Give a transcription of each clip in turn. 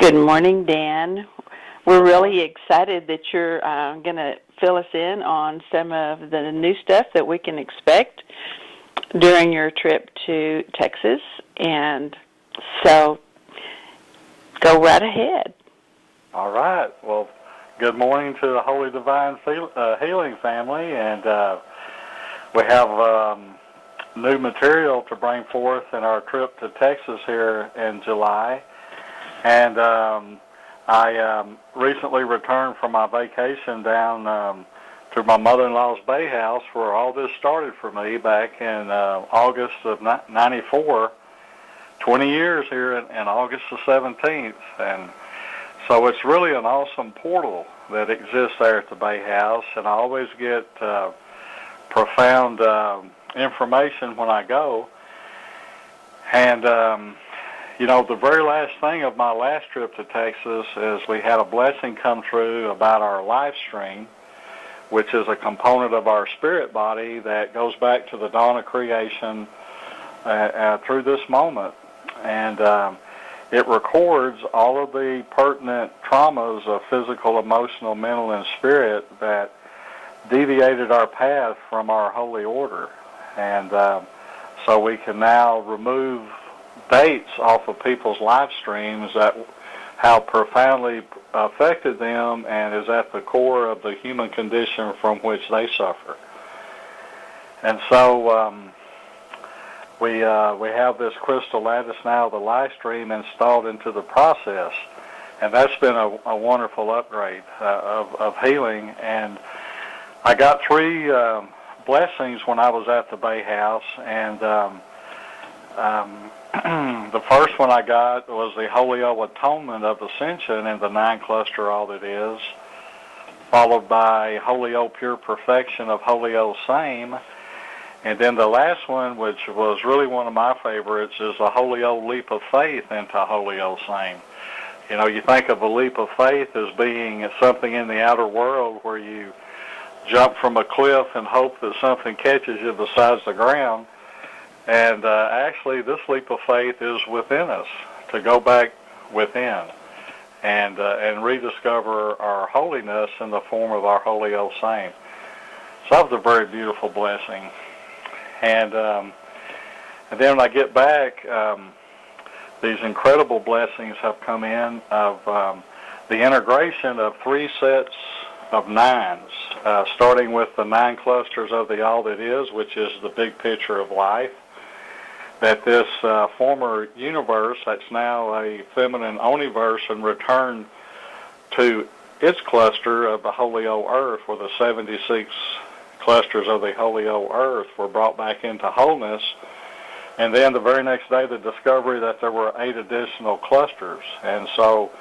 Good morning, Dan. We're really excited that you're going to fill us in on some of the new stuff that we can expect during your trip to Texas. And so go right ahead. All right. Well, good morning to the Holy Divine Healing family. And we have new material to bring forth in our trip to Texas here in July. And I recently returned from my vacation down to my mother-in-law's Bay House, where all this started for me back in August of '94, 20 years here in August the 17th. And so it's really an awesome portal that exists there at the Bay House, and I always get profound information when I go. And you know, the very last thing of my last trip to Texas is we had a blessing come through about our life stream, which is a component of our spirit body that goes back to the dawn of creation through this moment. And it records all of the pertinent traumas of physical, emotional, mental, and spirit that deviated our path from our holy order. And so we can now remove dates off of people's life streams that how profoundly affected them and is at the core of the human condition from which they suffer. And so we have this crystal lattice now, the life stream, installed into the process, and that's been a wonderful upgrade of healing. And I got three blessings when I was at the Bay House, and the first one I got was the Holio Atonement of Ascension in the 9-cluster All That Is, followed by Holio Pure Perfection of Holio Same, and then the last one, which was really one of my favorites, is the Holio Leap of Faith into Holio Same. You know, you think of a leap of faith as being something in the outer world where you jump from a cliff and hope that something catches you besides the ground. And actually, this leap of faith is within us, to go back within and rediscover our holiness in the form of our Holio Same. So that was a very beautiful blessing. And then when I get back, these incredible blessings have come in of the integration of 3 sets of 9s, starting with the 9 clusters of the All That Is, which is the big picture of life. That this former universe, that's now a feminine omniverse, and returned to its cluster of the Holio Earth, where the 76 clusters of the Holio Earth were brought back into wholeness. And then the very next day, the discovery that there were 8 additional clusters. And so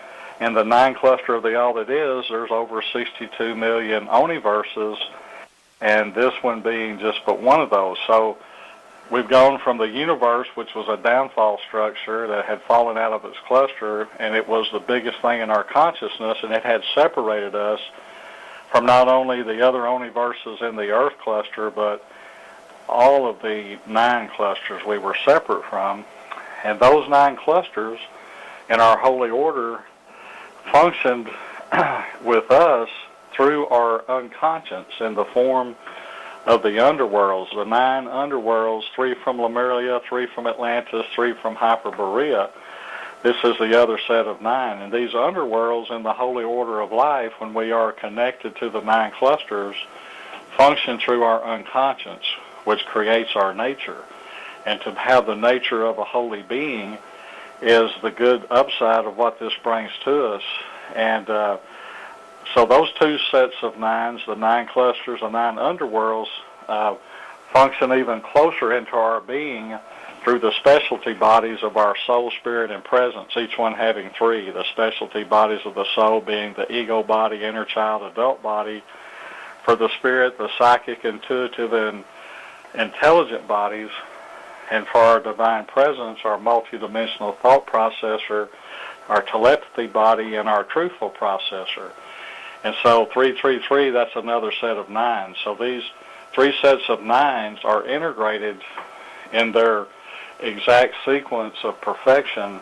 in the 9 cluster of the All That Is, there's over 62 million omniverses, and this one being just but one of those. So we've gone from the universe, which was a downfall structure that had fallen out of its cluster, and it was the biggest thing in our consciousness, and it had separated us from not only the other omniverses in the Earth cluster, but all of the 9 clusters we were separate from. And those 9 clusters in our holy order functioned with us through our unconscious in the form of the underworlds, the 9 underworlds, 3 from Lemuria, 3 from Atlantis, 3 from Hyperborea. This is the other set of 9. And these underworlds in the holy order of life, when we are connected to the 9 clusters, function through our unconscious, which creates our nature. And to have the nature of a holy being is the good upside of what this brings to us. And so those 2 sets of 9s, the 9 clusters, the 9 underworlds, function even closer into our being through the specialty bodies of our soul, spirit, and presence, each one having 3. The specialty bodies of the soul being the ego body, inner child, adult body. For the spirit, the psychic, intuitive, and intelligent bodies. And for our divine presence, our multidimensional thought processor, our telepathy body, and our truthful processor. And so 333, that's another set of 9. So these 3 sets of 9s are integrated in their exact sequence of perfection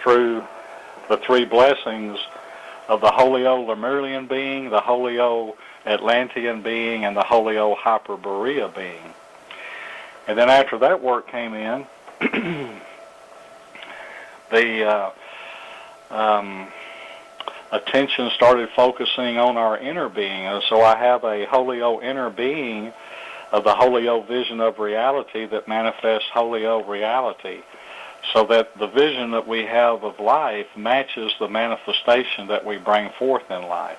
through the three blessings of the Holio Lemurian being, the Holio Atlantean being, and the Holio Hyperborea being. And then after that work came in, the attention started focusing on our inner being. And so I have a Holio inner being of the Holio vision of reality that manifests Holio reality, so that the vision that we have of life matches the manifestation that we bring forth in life.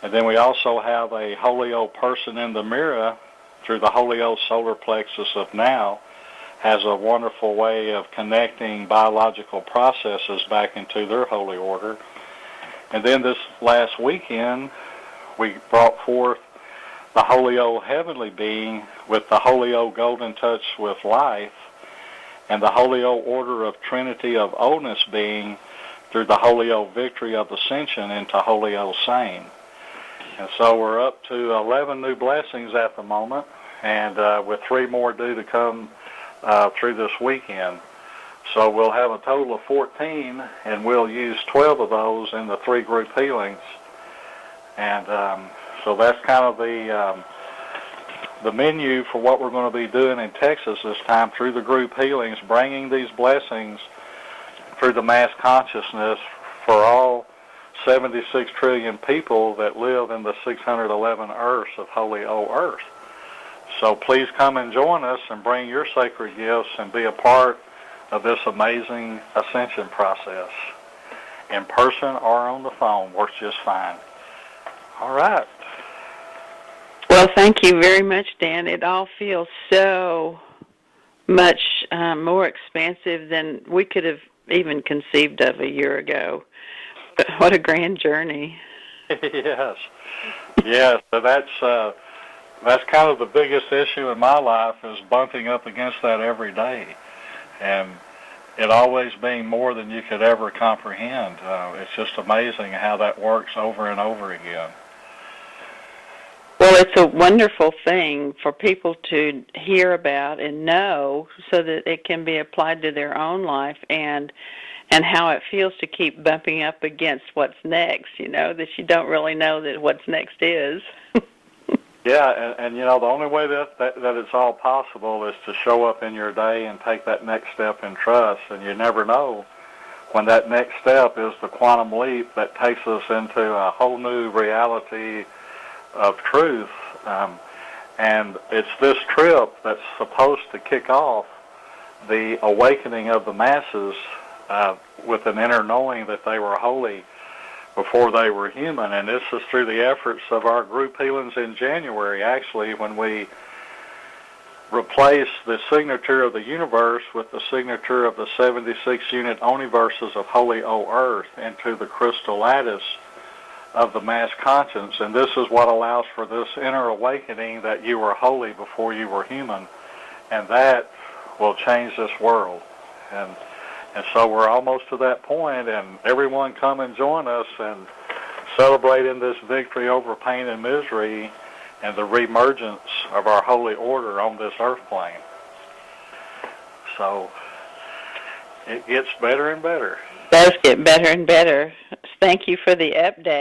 And then we also have a Holio person in the mirror through the Holio solar plexus of now, has a wonderful way of connecting biological processes back into their holy order. And then this last weekend, we brought forth the Holio heavenly being with the Holio golden touch with life, and the Holio order of Trinity of oldness being through the Holio victory of ascension into Holio same. And so we're up to 11 new blessings at the moment, and with 3 more due to come through this weekend. So we'll have a total of 14, and we'll use 12 of those in the 3 group healings. And so that's kind of the menu for what we're going to be doing in Texas this time through the group healings, bringing these blessings through the mass consciousness for all 76 trillion people that live in the 611 Earths of Holy O Earth. So please come and join us and bring your sacred gifts and be a part of this amazing ascension process. In person or on the phone works just fine. All right. Well, thank you very much, Dan. It all feels so much more expansive than we could have even conceived of a year ago. What a grand journey. Yes. Yes. So that's kind of the biggest issue in my life, is bumping up against that every day. And it always being more than you could ever comprehend. It's just amazing how that works over and over again. Well, it's a wonderful thing for people to hear about and know, so that it can be applied to their own life, and how it feels to keep bumping up against what's next, that you don't really know that what's next is. Yeah, and the only way that it's all possible is to show up in your day and take that next step in trust, and you never know when that next step is the quantum leap that takes us into a whole new reality of truth. And it's this trip that's supposed to kick off the awakening of the masses with an inner knowing that they were holy before they were human. And this is through the efforts of our group healings in January, actually, when we replaced the signature of the universe with the signature of the 76 unit omniverses of Holy O Earth into the crystal lattice of the mass conscience. And this is what allows for this inner awakening that you were holy before you were human, and that will change this world. And so we're almost to that point, and everyone come and join us and celebrate in this victory over pain and misery and the reemergence of our holy order on this earth plane. So it gets better and better. It does get better and better. Thank you for the update.